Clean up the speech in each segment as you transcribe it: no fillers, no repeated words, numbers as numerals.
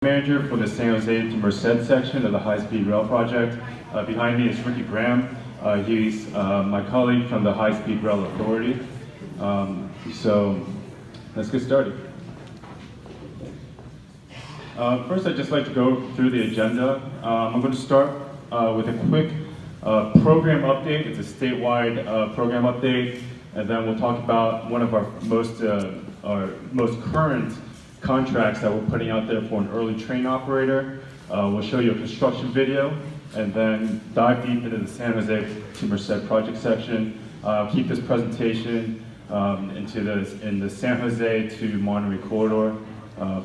Manager for the San Jose to Merced section of the high-speed rail project. Behind me is Ricky Graham. He's my colleague from the High-Speed Rail Authority. So let's get started. First, I'd just like to go through the agenda. I'm going to start with a quick program update. It's a statewide program update, and then we'll talk about one of our most current contracts that we're putting out there for an early train operator. We'll show you a construction video, and then dive deep into the San Jose to Merced project section. Keep this presentation in the San Jose to Monterey corridor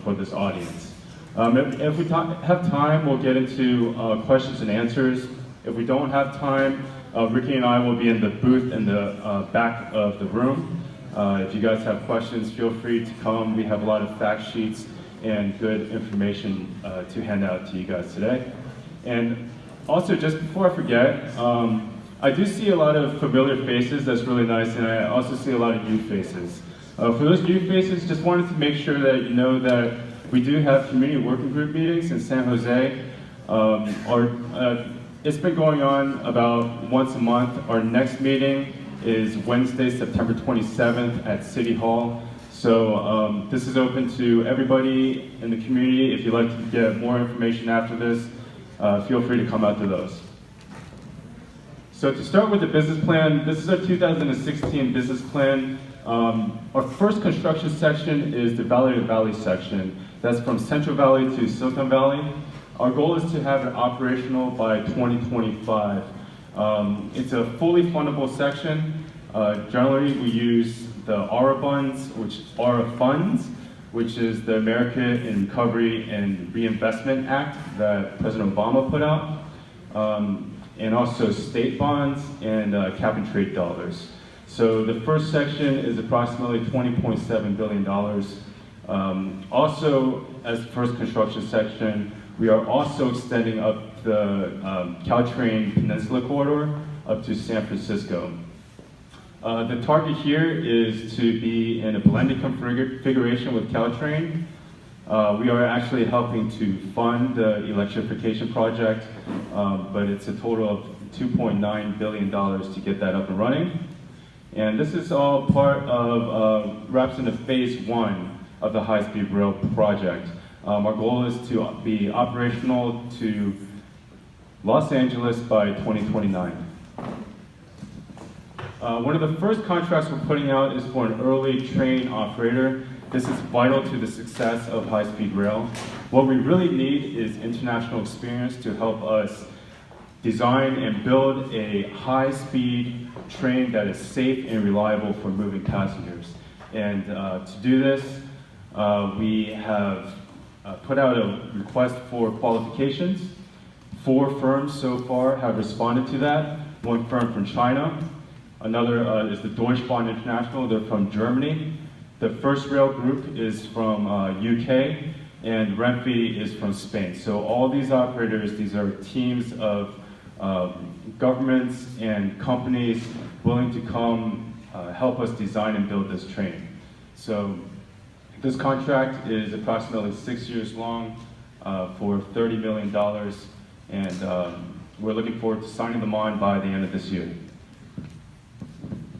for this audience. If we have time, we'll get into questions and answers. If we don't have time, Ricky and I will be in the booth in the back of the room. If you guys have questions, feel free to come. We have a lot of fact sheets and good information to hand out to you guys today. And also, just before I forget, I do see a lot of familiar faces. That's really nice, and I also see a lot of new faces. For those new faces, just wanted to make sure that you know that we do have community working group meetings in San Jose. It's been going on about once a month. Our next meeting is Wednesday, September 27th at City Hall. So this is open to everybody in the community. If you'd like to get more information after this, feel free to come out to those. So to start with the business plan, this is our 2016 business plan. Our first construction section is the Valley to Valley section. That's from Central Valley to Silicon Valley. Our goal is to have it operational by 2025. It's a fully fundable section. Generally, we use the ARA funds, which is the America in Recovery and Reinvestment Act that President Obama put out, and also state bonds and cap and trade dollars. So the first section is approximately $20.7 billion. Also, as the first construction section, we are also extending up the Caltrain Peninsula corridor up to San Francisco. The target here is to be in a blended configuration with Caltrain. We are actually helping to fund the electrification project, but it's a total of $2.9 billion to get that up and running. And this is all part of, wraps into phase one of the high-speed rail project. Our goal is to be operational to Los Angeles by 2029. One of the first contracts we're putting out is for an early train operator. This is vital to the success of high-speed rail. What we really need is international experience to help us design and build a high-speed train that is safe and reliable for moving passengers. And to do this, we have put out a request for qualifications. 4 firms so far have responded to that. One firm from China, another is the Deutsche Bahn International, they're from Germany. The First Rail Group is from UK, and Renfe is from Spain. So all these operators, these are teams of governments and companies willing to come help us design and build this train. So this contract is approximately 6 years long for $30 million, and we're looking forward to signing them on by the end of this year.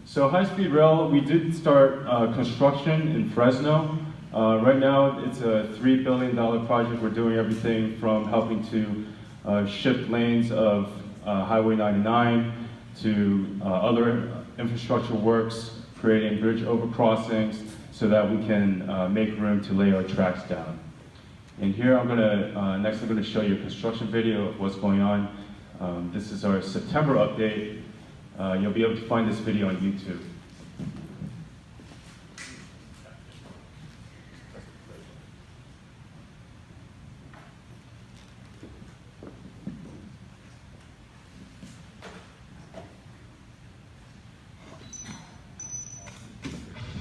So high-speed rail, we did start construction in Fresno. Right now, it's a $3 billion project. We're doing everything from helping to shift lanes of Highway 99 to other infrastructure works, creating bridge overcrossings so that we can make room to lay our tracks down. And here next I'm gonna show you a construction video of what's going on. This is our September update. You'll be able to find this video on YouTube.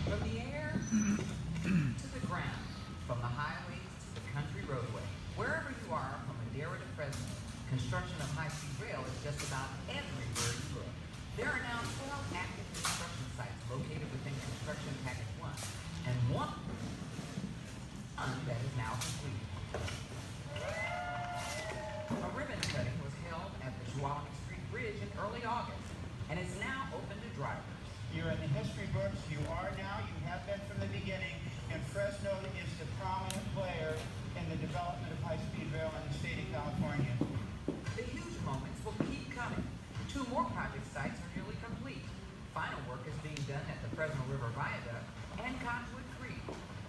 From the air to the ground, from the highways to the country roadway, wherever you are, from Madera to Fresno, construction of high-speed rail is just about everywhere you look. There are now 12 active construction sites located within Construction Package 1, and one that is now complete. early August and is now open to drivers. You're in the history books. You are now. You have been from the beginning. And Fresno is the prominent player in the development of high-speed rail in the state of California. The huge moments will keep coming. 2 more project sites are nearly complete. Final work is being done at the Fresno River Viaduct and Cottonwood Creek.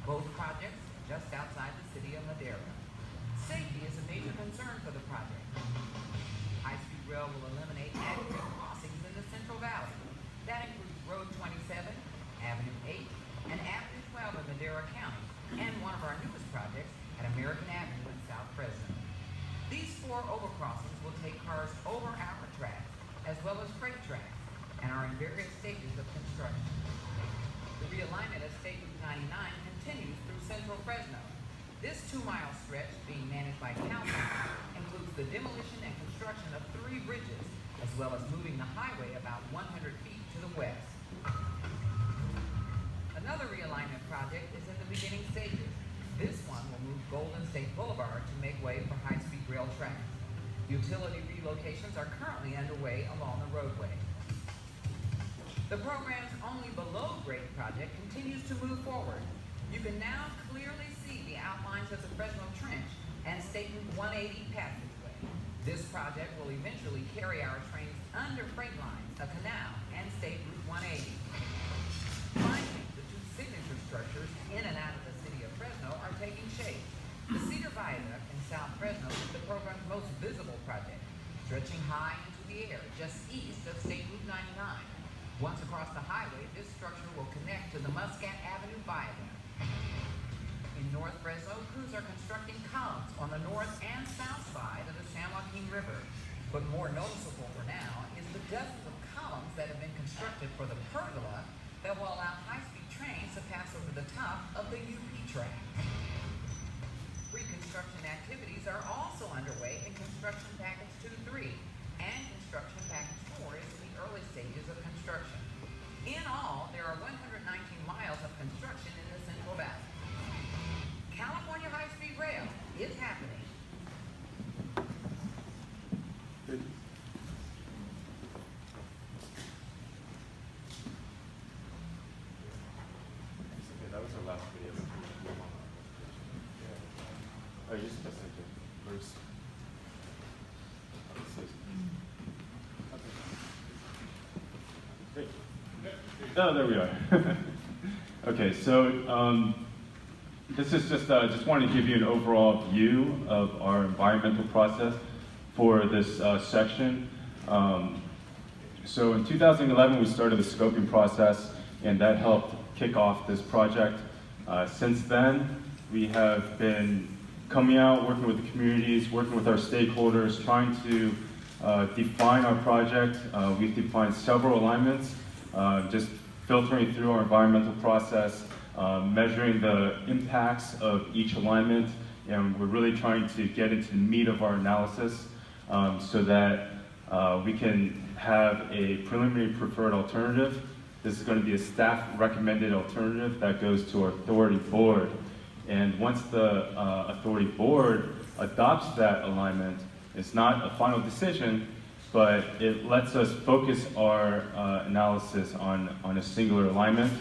Both projects just outside the city of Madera. Safety is a major concern for the project. High-speed rail will eliminate at-grade crossings in the Central Valley. That includes Road 27, Avenue 8, and Avenue 12 in Madera County, and one of our newest projects at American Avenue in South Fresno. These 4 overcrossings will take cars over our tracks, as well as freight tracks, and are in various stages of construction. The realignment of State Route 99 continues through Central Fresno. This 2-mile stretch, being managed by council, includes the demolition and construction of 3 bridges, as well as moving the highway about 100 feet to the west. Another realignment project is in the beginning stages. This one will move Golden State Boulevard to make way for high-speed rail tracks. Utility relocations are currently underway along the roadway. The program's only below-grade project continues to move forward. You can now clearly see the outlines of the Fresno Trench and State Route 180 passageway. This project will eventually carry our trains under freight lines, a canal, and State Route 180. Finally, the 2 signature structures in and out of the city of Fresno are taking shape. The Cedar Viaduct in South Fresno is the program's most visible project, stretching high into the air just east of State Route 99. Once across the highway, this structure will connect to the Muscat Avenue Viaduct. In North Fresno, crews are constructing columns on the north and south side of the San Joaquin River. But more noticeable for now is the dozens of columns that have been constructed for the pergola that will allow high-speed trains to pass over the top of the UP track. Pre-construction activities are also underway in Construction Package 2-3, and Construction Package 4 is in the early stages of construction. In all, there are 119 miles of construction in the Central Valley. California high-speed rail is happening. Good. Okay, that was our last video. Oh, you just press it first. Okay. Great. Oh, there we are. Okay, so this is just wanted to give you an overall view of our environmental process for this section. So in 2011, we started the scoping process, and that helped kick off this project. Since then, we have been coming out, working with the communities, working with our stakeholders, trying to define our project. We've defined several alignments, just filtering through our environmental process, measuring the impacts of each alignment, and we're really trying to get into the meat of our analysis so that we can have a preliminary preferred alternative. This is going to be a staff recommended alternative that goes to our authority board. And once the authority board adopts that alignment, it's not a final decision, but it lets us focus our analysis on a singular alignment.